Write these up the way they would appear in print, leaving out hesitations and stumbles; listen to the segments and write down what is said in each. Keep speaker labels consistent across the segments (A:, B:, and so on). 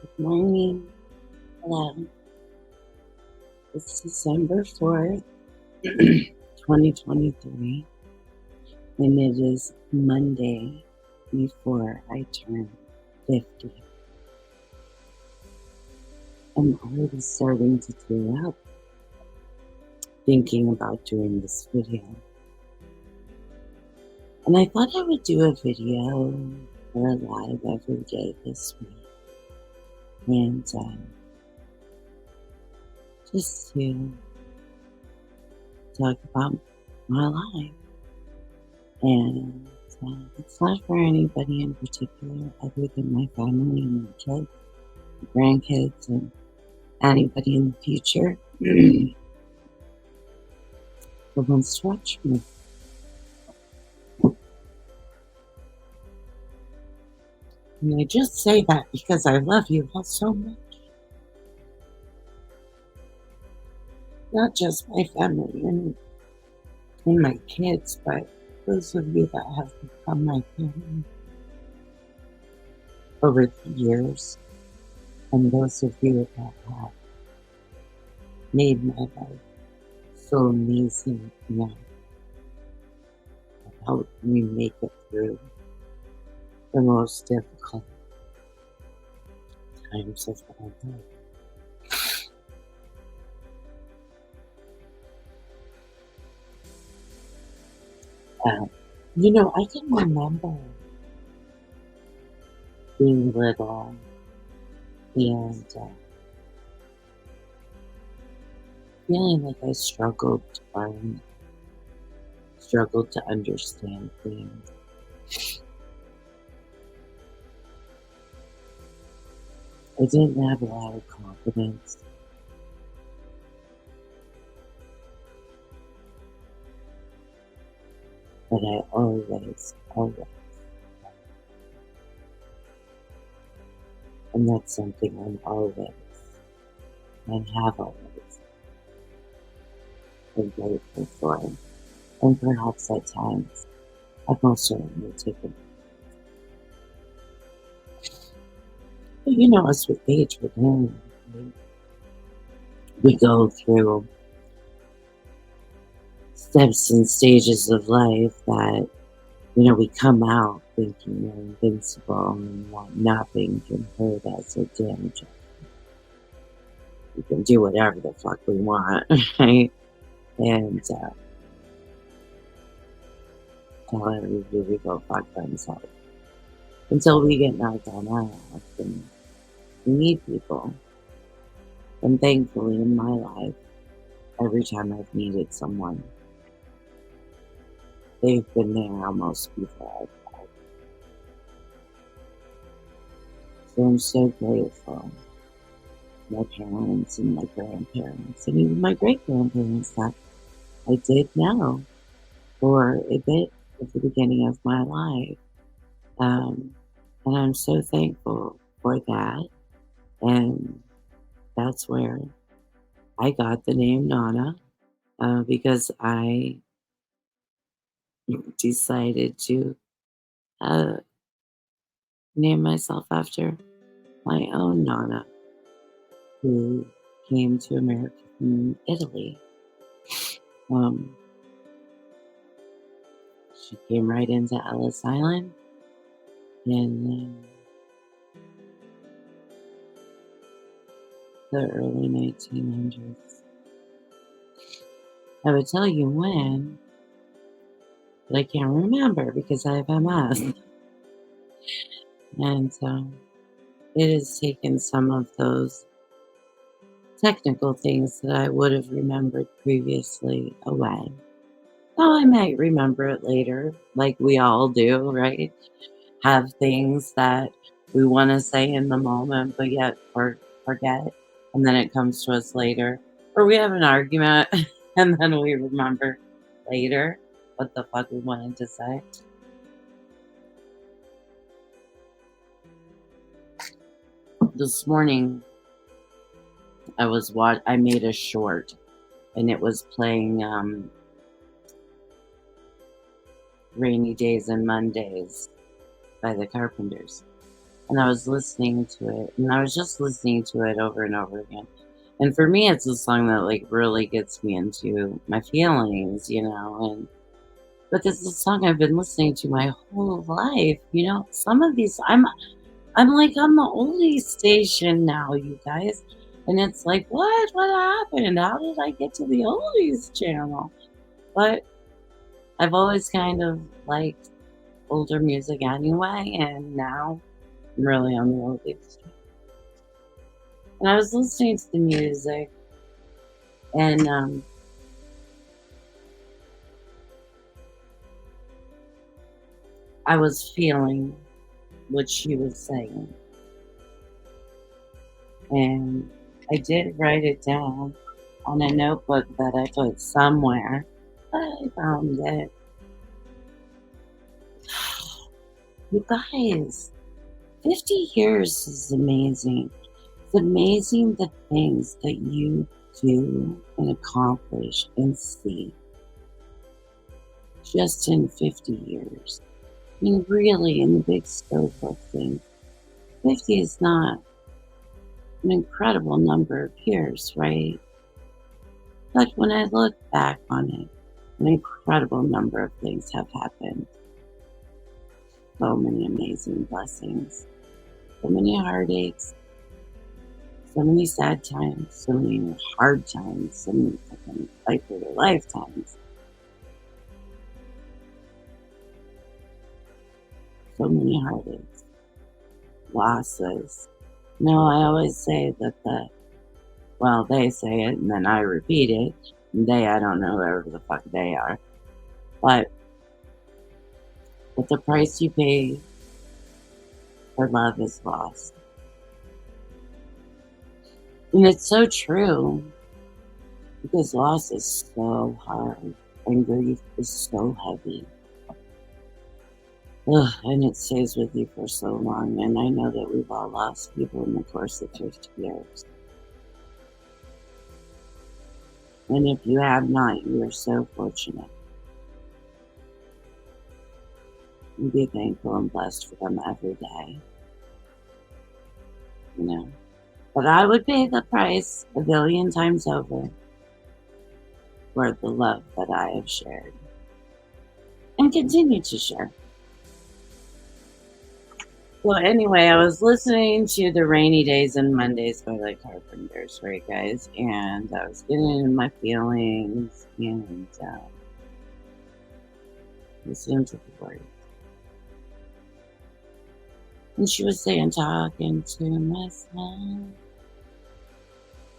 A: Good morning. Hello. It's December 4th, 2023, and it is Monday before I turn 50. I'm already starting to tear up thinking about doing this video. And I thought I would do a video or a live every day this week. And just to talk about my life. And it's not for anybody in particular other than my family and my kids, my grandkids, and anybody in the future who wants to watch me. And I just say that because I love you all so much. Not just my family and my kids, but those of you that have become my family over the years, and those of you that have made my life so amazing and helped me make it through the most difficult times of my life. I can remember being little and feeling like I struggled to learn, struggled to understand things. I didn't have a lot of confidence. But I always, and that's something I'm always, and have always, been grateful for. And perhaps at times, I've most certainly taken. But as with age, we go through steps and stages of life that, we come out thinking we're invincible and that nothing can hurt us or damage us. We can do whatever the fuck we want, right? And tell everybody to go fuck themselves. Until we get knocked on our ass and we need people. And thankfully in my life, every time I've needed someone, they've been there almost before I've died. So I'm so grateful for my parents and my grandparents and even my great-grandparents that I did know for a bit at the beginning of my life. And I'm so thankful for that. And that's where I got the name Nana, because I decided to uh, name myself after my own Nana, who came to America from Italy. She came right into Ellis Island in the early 1900s. I would tell you when, but I can't remember because I have MS. And it has taken some of those technical things that I would have remembered previously away. Oh, I might remember it later, like we all do, right? Have things that we want to say in the moment, but yet forget, and then it comes to us later. Or we have an argument, and then we remember later what the fuck we wanted to say. This morning, I made a short, and it was playing Rainy Days and Mondays by the Carpenters. and I was listening to it, and I was just listening to it over and over again. And for me, it's a song that like really gets me into my feelings, and but this is a song I've been listening to my whole life. Some of these I'm like on the oldies station now, you guys. And it's like, what happened? How did I get to the oldies channel? But I've always kind of liked older music anyway, and now I'm really on the oldies. And I was listening to the music, and I was feeling what she was saying. And I did write it down on a notebook that I put somewhere. I found it. You guys, 50 years is amazing. It's amazing the things that you do and accomplish and see just in 50 years. I mean, really, in the big scope of things, 50 is not an incredible number of years, right? But when I look back on it, an incredible number of things have happened. So many amazing blessings, so many heartaches, so many sad times, so many hard times, so many fucking fight for your lifetimes, so many heartaches, losses. No, I always say that they say it and then I repeat it. I don't know whoever the fuck they are. But the price you pay for love is lost. And it's so true because loss is so hard and grief is so heavy. Ugh, and it stays with you for so long. And I know that we've all lost people in the course of 50 years. And if you have not, you are so fortunate. And be thankful and blessed for them every day. But I would pay the price a billion times over for the love that I have shared and continue to share. Well, anyway, I was listening to the Rainy Days and Mondays by the Carpenters, right, guys? And I was getting into my feelings and listening to the words. And she was saying, talking to myself.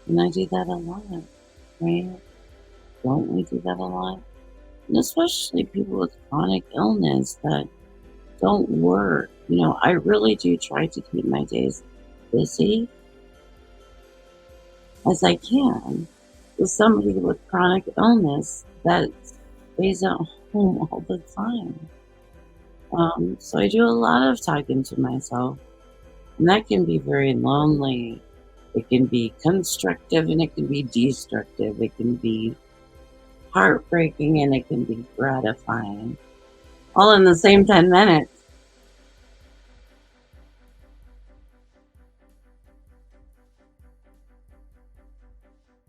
A: And I do that a lot, right? Don't we do that a lot? And especially people with chronic illness that don't work. I really do try to keep my days busy as I can. With somebody with chronic illness that stays at home all the time. So I do a lot of talking to myself, and that can be very lonely. It can be constructive and it can be destructive. It can be heartbreaking and it can be gratifying. All in the same 10 minutes.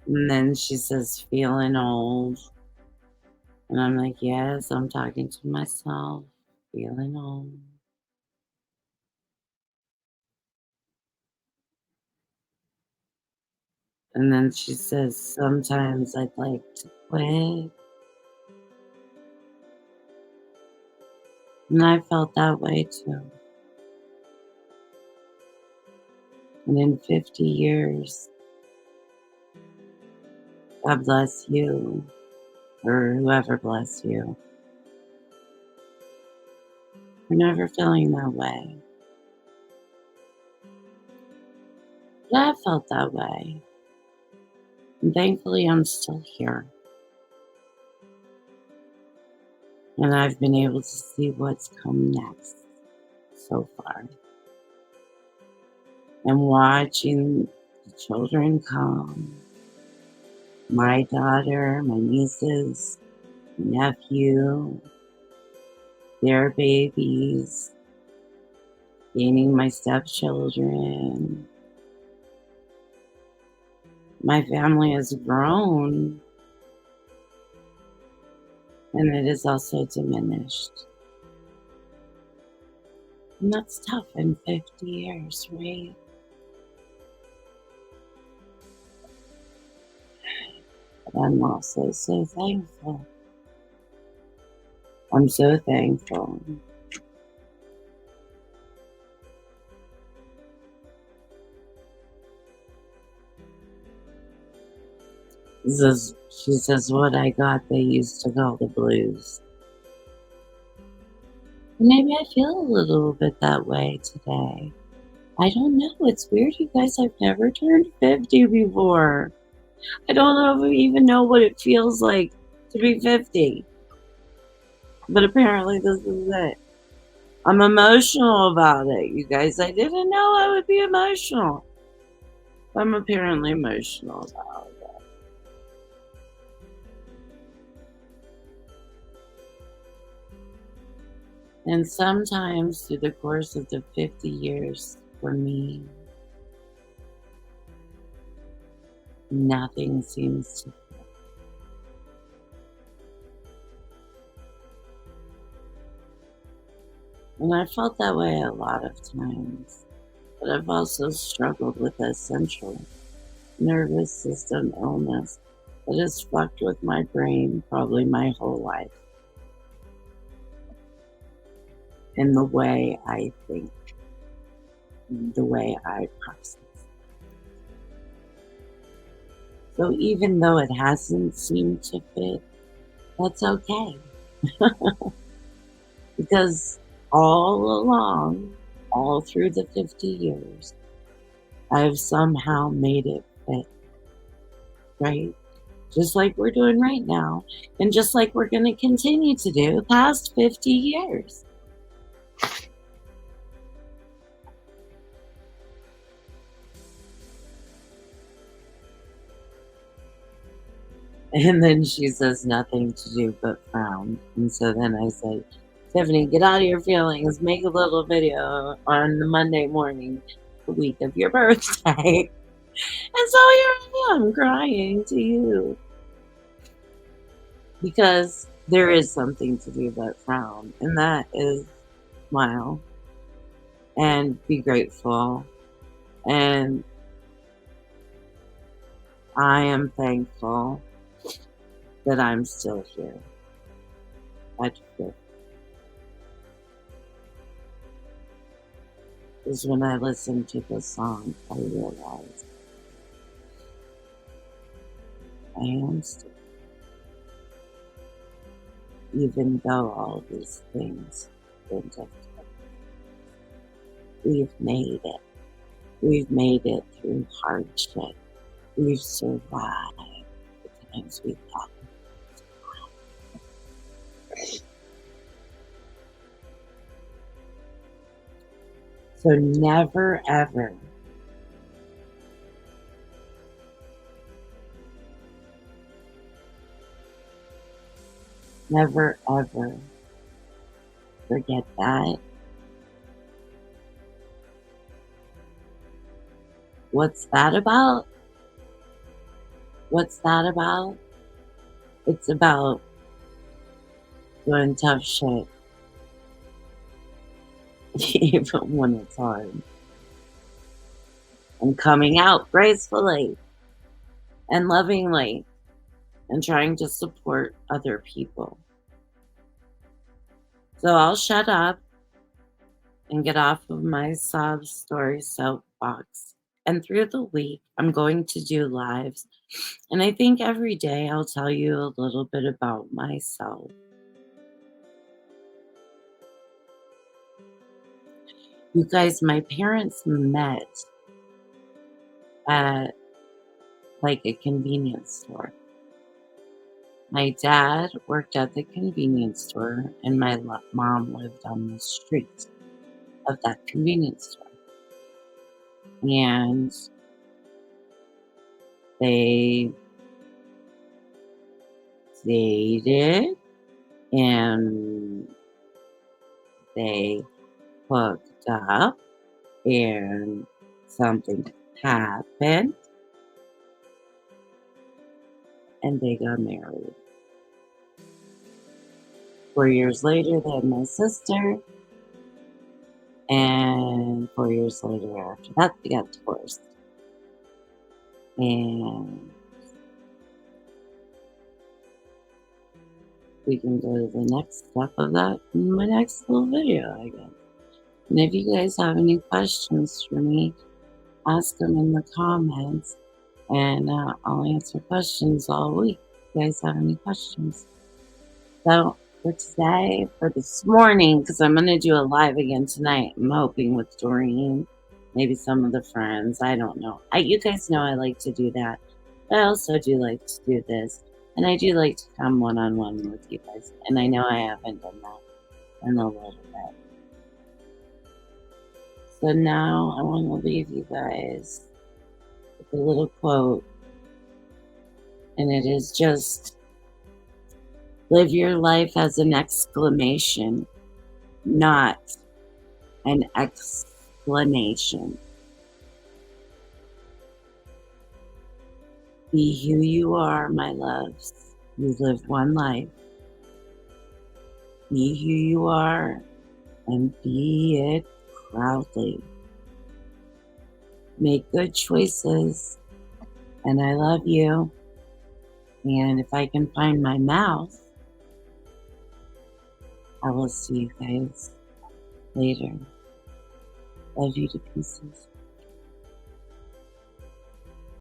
A: And then she says, feeling old. And I'm like, yes, I'm talking to myself, feeling old. And then she says, sometimes I'd like to quit. And I felt that way too. And in 50 years, God bless you, or whoever bless you, for never feeling that way. But I felt that way. And thankfully, I'm still here. And I've been able to see what's come next so far. And watching the children come, my daughter, my nieces, nephew, their babies, gaining my stepchildren. My family has grown, and it is also diminished. And that's tough in 50 years, right? But I'm also so thankful. I'm so thankful. She says, what I got, they used to call the blues. Maybe I feel a little bit that way today. I don't know. It's weird, you guys. I've never turned 50 before. I don't know if I even know what it feels like to be 50. But apparently, this is it. I'm emotional about it, you guys. I didn't know I would be emotional. I'm apparently emotional about it. And sometimes through the course of the 50 years, for me, nothing seems to. And I felt that way a lot of times. But I've also struggled with a central nervous system illness that has fucked with my brain probably my whole life in the way I think, the way I process. So even though it hasn't seemed to fit, that's okay. Because all along, all through the 50 years, I've somehow made it fit, right? Just like we're doing right now, and just like we're going to continue to do past 50 years. And then she says nothing to do but frown. And so then I say, Tiffany, get out of your feelings. Make a little video on the Monday morning, the week of your birthday. And so here I am crying to you. Because there is something to do but frown. And that is smile and be grateful. And I am thankful that I'm still here at 50. Is when I listen to the song, I realize I am still, even though all these things have been difficult. We've made it. We've made it through hardship. We've survived the times we thought. So never ever never ever forget that. What's that about? What's that about? It's about doing tough shit, even when it's hard, and coming out gracefully and lovingly and trying to support other people. So I'll shut up and get off of my sob story soapbox. And through the week, I'm going to do lives. And I think every day I'll tell you a little bit about myself. You guys, my parents met at like a convenience store. My dad worked at the convenience store, and my mom lived on the street of that convenience store. And they dated and they hooked up and something happened and they got married. 4 years later, they had my sister, and 4 years later after that, they got divorced. And we can go to the next step of that in my next little video, I guess. And if you guys have any questions for me, ask them in the comments, and I'll answer questions all week. If you guys have any questions. So for today, for this morning, because I'm going to do a live again tonight, I'm hoping with Doreen, maybe some of the friends. I don't know. You guys know I like to do that. But I also do like to do this. And I do like to come one-on-one with you guys. And I know I haven't done that in a little bit. So now I want to leave you guys with a little quote. And it is just, live your life as an exclamation, not an explanation. Be who you are, my loves. You live one life. Be who you are and be it proudly. Make good choices. And I love you. And if I can find my mouth, I will see you guys later. Love you to pieces.